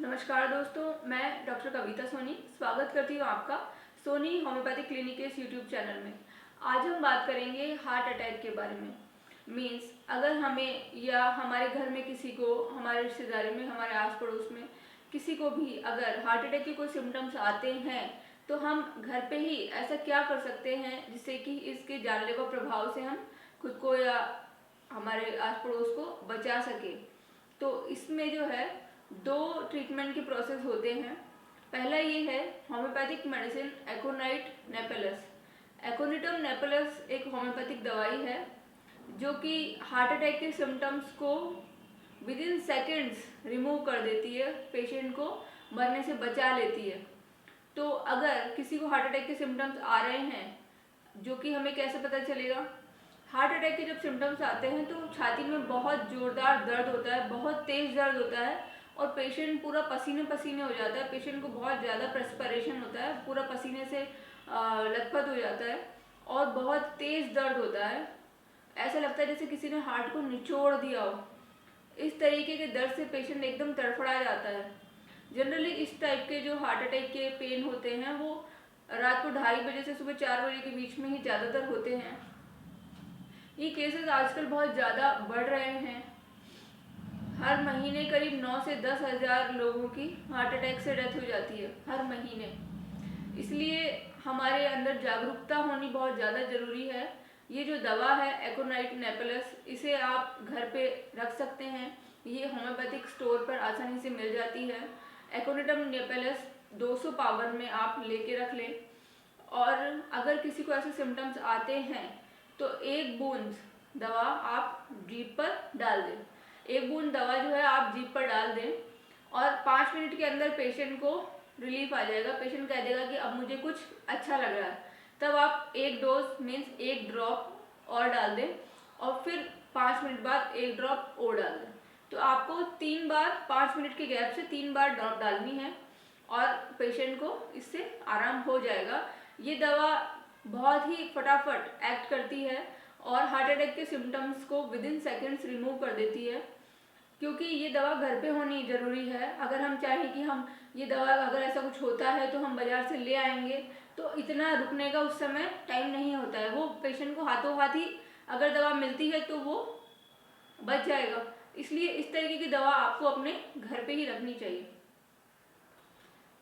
नमस्कार दोस्तों, मैं डॉक्टर कविता सोनी स्वागत करती हूँ आपका सोनी होम्योपैथिक क्लिनिक के इस यूट्यूब चैनल में। आज हम बात करेंगे हार्ट अटैक के बारे में। मीन्स अगर हमें या हमारे घर में किसी को, हमारे रिश्तेदारी में, हमारे आस पड़ोस में किसी को भी अगर हार्ट अटैक के कोई सिम्टम्स आते हैं तो हम घर पे ही ऐसा क्या कर सकते हैं जिससे कि इसके जानलेवा प्रभाव से हम खुद को या हमारे आस पड़ोस को बचा सके। तो इसमें जो है दो ट्रीटमेंट के प्रोसेस होते हैं। पहला ये है homeopathic medicine aconite napellus. Aconitum napellus एक होम्योपैथिक दवाई है जो कि हार्ट अटैक के सिम्टम्स को विद इन सेकेंड्स रिमूव कर देती है, पेशेंट को मरने से बचा लेती है। तो अगर किसी को हार्ट अटैक के सिम्टम्स आ रहे हैं, जो कि हमें कैसे पता चलेगा? हार्ट अटैक के जब सिम्टम्स आते हैं तो छाती में बहुत ज़ोरदार दर्द होता है, बहुत तेज़ दर्द होता है और पेशेंट पूरा पसीने पसीने हो जाता है। पेशेंट को बहुत ज़्यादा प्रेस्पिरेशन होता है, पूरा पसीने से लथपथ हो जाता है और बहुत तेज़ दर्द होता है। ऐसा लगता है जैसे किसी ने हार्ट को निचोड़ दिया हो। इस तरीके के दर्द से पेशेंट एकदम तड़फड़ा जाता है। जनरली इस टाइप के जो हार्ट अटैक के पेन होते हैं वो रात को 2:30 से सुबह 4 बजे के बीच में ही ज़्यादातर होते हैं। ये केसेस आजकल बहुत ज़्यादा बढ़ रहे हैं। हर महीने करीब 9 से 10 हज़ार लोगों की हार्ट अटैक से डेथ हो जाती है हर महीने। इसलिए हमारे अंदर जागरूकता होनी बहुत ज़्यादा ज़रूरी है। ये जो दवा है एकोनाइट नेपेलस, इसे आप घर पे रख सकते हैं। ये होम्योपैथिक स्टोर पर आसानी से मिल जाती है। एकोनिटम नेपेलस 200 पावर में आप लेके रख लें। और अगर किसी को ऐसे सिम्टम्स आते हैं तो एक बूंद दवा आप जीभ पर डाल दें। एक बूंद दवा जो है आप जीभ पर डाल दें और 5 मिनट के अंदर पेशेंट को रिलीफ आ जाएगा। पेशेंट कह देगा कि अब मुझे कुछ अच्छा लग रहा है। तब आप एक डोज मीन्स एक ड्रॉप और डाल दें और फिर 5 मिनट बाद एक ड्रॉप और डाल दें। तो आपको 3 बार 5 मिनट के गैप से 3 बार ड्रॉप डालनी है और पेशेंट को इससे आराम हो जाएगा। ये दवा बहुत ही फटाफट एक्ट करती है और हार्ट अटैक के सिम्टम्स को विद इन सेकेंड्स रिमूव कर देती है। क्योंकि ये दवा घर पे होनी ज़रूरी है। अगर हम चाहें कि हम ये दवा अगर ऐसा कुछ होता है तो हम बाज़ार से ले आएंगे तो इतना रुकने का उस समय टाइम नहीं होता है। वो पेशेंट को हाथों हाथ ही अगर दवा मिलती है तो वो बच जाएगा। इसलिए इस तरीके की दवा आपको अपने घर पे ही रखनी चाहिए।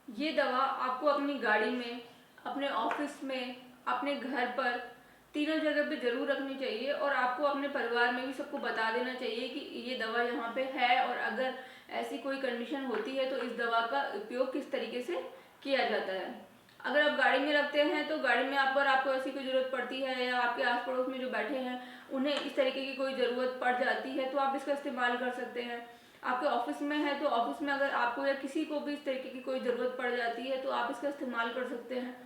ये दवा आपको अपनी गाड़ी में, अपने ऑफिस में, अपने घर पर, तीनों जगह पे ज़रूर रखनी चाहिए और आपको अपने परिवार में भी सबको बता देना चाहिए कि ये दवा यहाँ पे है और अगर ऐसी कोई कंडीशन होती है तो इस दवा का उपयोग किस तरीके से किया जाता है। अगर आप गाड़ी में रखते हैं तो गाड़ी में आप पर आपको ऐसी कोई ज़रूरत पड़ती है या आपके आस पड़ोस में जो बैठे हैं उन्हें इस तरीके की कोई ज़रूरत पड़ जाती है तो आप इसका इस्तेमाल कर सकते हैं। आपके ऑफिस में है तो ऑफिस में अगर आपको या किसी को भी इस तरीके की कोई ज़रूरत पड़ जाती है तो आप इसका इस्तेमाल कर सकते हैं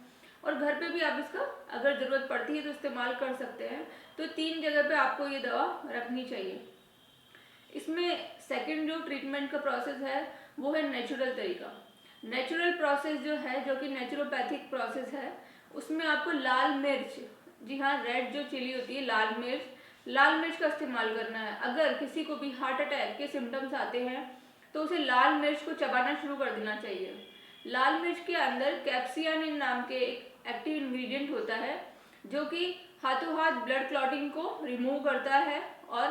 और घर पे भी आप इसका अगर ज़रूरत पड़ती है तो इस्तेमाल कर सकते हैं। तो 3 जगह पे आपको ये दवा रखनी चाहिए। इसमें सेकंड जो ट्रीटमेंट का प्रोसेस है वो है नेचुरल तरीका। नेचुरल प्रोसेस जो है, जो कि नेचुरोपैथिक प्रोसेस है, उसमें आपको लाल मिर्च, जी हाँ, रेड जो चिली होती है लाल मिर्च का इस्तेमाल करना है। अगर किसी को भी हार्ट अटैक के सिम्टम्स आते हैं तो उसे लाल मिर्च को चबाना शुरू कर देना चाहिए। लाल मिर्च के अंदर कैप्सियानिन नाम के एक एक्टिव इंग्रेडिएंट होता है जो कि हाथों हाथ ब्लड क्लॉटिंग को रिमूव करता है और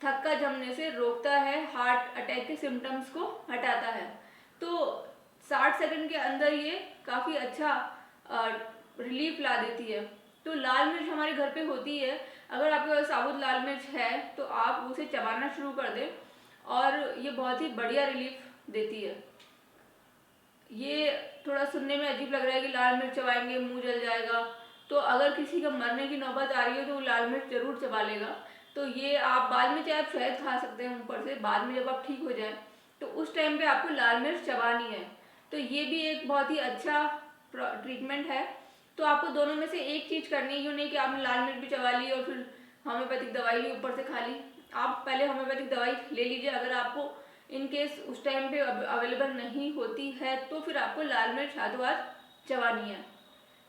थक्का जमने से रोकता है, हार्ट अटैक के सिम्टम्स को हटाता है। तो 60 सेकंड के अंदर ये काफ़ी अच्छा रिलीफ ला देती है। तो लाल मिर्च हमारे घर पे होती है। अगर आपके पास साबुत लाल मिर्च है तो आप उसे चबाना शुरू कर दें और ये बहुत ही बढ़िया रिलीफ देती है। ये थोड़ा सुनने में अजीब लग रहा है कि लाल मिर्च चबाएंगे मुंह जल जाएगा, तो अगर किसी का मरने की नौबत आ रही है तो वो लाल मिर्च जरूर चबा लेगा। तो ये आप बाद में चाहे आप शहद खा सकते हैं ऊपर से, बाद में जब आप ठीक हो जाए तो उस टाइम पे आपको लाल मिर्च चबानी है। तो ये भी एक बहुत ही अच्छा ट्रीटमेंट है। तो आपको दोनों में से एक चीज़ करनी है, यूँ नहीं कि आपने लाल मिर्च भी चबा ली और फिर होम्योपैथिक दवाई भी ऊपर से खा ली। आप पहले होम्योपैथिक दवाई ले लीजिए। अगर आपको इन केस उस टाइम पे अवेलेबल नहीं होती है तो फिर आपको लाल मिर्च हाथों हाथ चबानी है।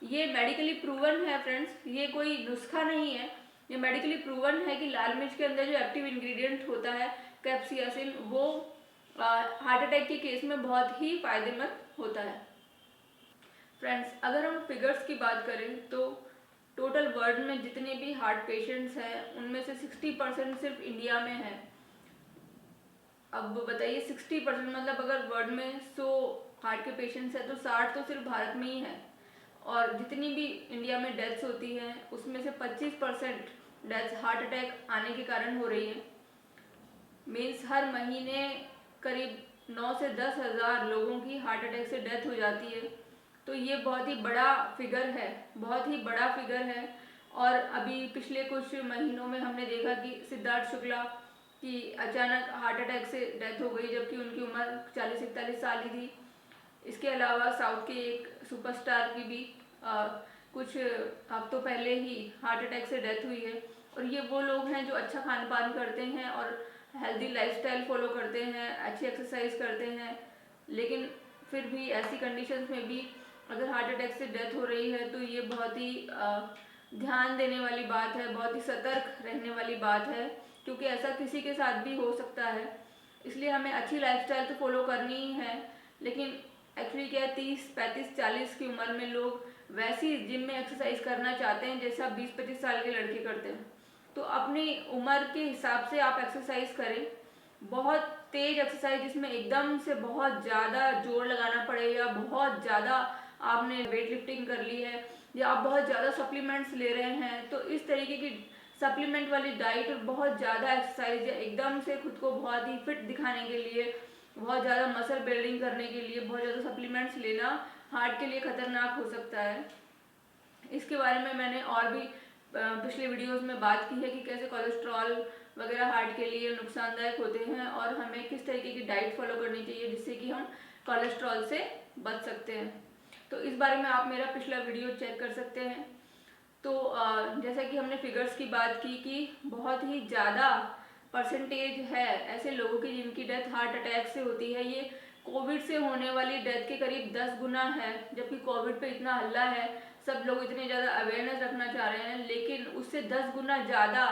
ये मेडिकली प्रूवन है फ्रेंड्स, ये कोई नुस्खा नहीं है। ये मेडिकली प्रूवन है कि लाल मिर्च के अंदर जो एक्टिव इंग्रेडिएंट होता है कैप्सियासिन, वो हार्ट अटैक के केस में बहुत ही फायदेमंद होता है। फ्रेंड्स, अगर हम फिगर्स की बात करें तो टोटल वर्ल्ड में जितने भी हार्ट पेशेंट्स हैं उनमें से 60% सिर्फ इंडिया में है। अब बताइए 60% मतलब अगर वर्ल्ड में 100 हार्ट के पेशेंट्स हैं तो 60 तो सिर्फ भारत में ही है। और जितनी भी इंडिया में डेथ्स होती हैं उसमें से 25% डेथ्स हार्ट अटैक आने के कारण हो रही है। मीन्स हर महीने करीब 9 से 10 हज़ार लोगों की हार्ट अटैक से डेथ हो जाती है। तो ये बहुत ही बड़ा फिगर है, बहुत ही बड़ा फिगर है। और अभी पिछले कुछ महीनों में हमने देखा कि सिद्धार्थ शुक्ला की अचानक हार्ट अटैक से डेथ हो गई, जबकि उनकी उम्र 40-41 साल ही थी। इसके अलावा साउथ के एक सुपरस्टार की भी कुछ हफ्तों पहले ही हार्ट अटैक से डेथ हुई है। और ये वो लोग हैं जो अच्छा खान पान करते हैं और हेल्दी लाइफस्टाइल फॉलो करते हैं, अच्छी एक्सरसाइज करते हैं, लेकिन फिर भी ऐसी कंडीशंस में भी अगर हार्ट अटैक से डेथ हो रही है तो ये बहुत ही ध्यान देने वाली बात है, बहुत ही सतर्क रहने वाली बात है, क्योंकि ऐसा किसी के साथ भी हो सकता है। इसलिए हमें अच्छी लाइफस्टाइल तो फॉलो करनी ही है, लेकिन एक्चुअली क्या है 30-35-40 की उम्र में लोग वैसी जिम में एक्सरसाइज करना चाहते हैं जैसा 20-25 साल के लड़के करते हैं। तो अपनी उम्र के हिसाब से आप एक्सरसाइज करें। बहुत तेज एक्सरसाइज जिसमें एकदम से बहुत ज़्यादा जोर लगाना पड़े, या बहुत ज़्यादा आपने वेट लिफ्टिंग कर ली है, या आप बहुत ज़्यादा सप्लीमेंट्स ले रहे हैं, तो इस तरीके की सप्लीमेंट वाली डाइट और बहुत ज़्यादा एक्सरसाइज या एकदम से खुद को बहुत ही फिट दिखाने के लिए, बहुत ज़्यादा मसल बिल्डिंग करने के लिए बहुत ज़्यादा सप्लीमेंट्स लेना हार्ट के लिए खतरनाक हो सकता है। इसके बारे में मैंने और भी पिछले वीडियोस में बात की है कि कैसे कोलेस्ट्रॉल वगैरह हार्ट के लिए नुकसानदायक होते हैं और हमें किस तरीके की डाइट फॉलो करनी चाहिए जिससे कि हम कोलेस्ट्रॉल से बच सकते हैं। तो इस बारे में आप मेरा पिछला वीडियो चेक कर सकते हैं। तो जैसा कि हमने फिगर्स की बात की कि बहुत ही ज़्यादा परसेंटेज है ऐसे लोगों की जिनकी डेथ हार्ट अटैक से होती है। ये कोविड से होने वाली डेथ के करीब 10 गुना है। जबकि कोविड पे इतना हल्ला है, सब लोग इतने ज़्यादा अवेयरनेस रखना चाह रहे हैं, लेकिन उससे 10 गुना ज़्यादा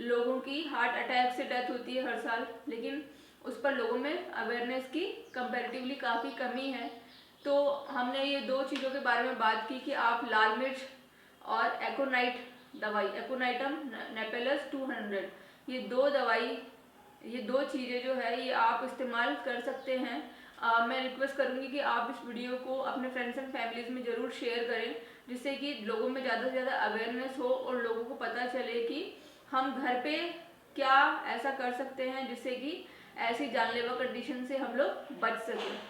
लोगों की हार्ट अटैक से डेथ होती है हर साल। लेकिन उस पर लोगों में अवेयरनेस की कंपैरेटिवली काफ़ी कमी है। तो हमने ये दो चीज़ों के बारे में बात की कि आप लाल मिर्च और एकोनाइट दवाई, एकोनाइटम नेपेलस 200, ये दो दवाई, ये दो चीज़ें जो है ये आप इस्तेमाल कर सकते हैं। मैं रिक्वेस्ट करूँगी कि आप इस वीडियो को अपने फ्रेंड्स एंड फैमिलीज़ में ज़रूर शेयर करें, जिससे कि लोगों में ज़्यादा से ज़्यादा अवेयरनेस हो और लोगों को पता चले कि हम घर पे क्या ऐसा कर सकते हैं जिससे कि ऐसी जानलेवा कंडीशन से हम लोग बच सकें।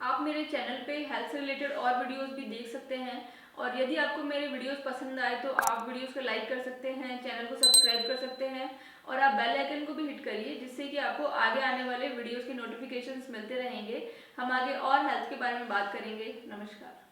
आप मेरे चैनल पे हेल्थ से रिलेटेड और वीडियोस भी देख सकते हैं, और यदि आपको मेरे वीडियोस पसंद आए तो आप वीडियोस को लाइक कर सकते हैं, चैनल को सब्सक्राइब कर सकते हैं, और आप बेल आइकन को भी हिट करिए जिससे कि आपको आगे आने वाले वीडियोस के नोटिफिकेशंस मिलते रहेंगे। हम आगे और हेल्थ के बारे में बात करेंगे। नमस्कार।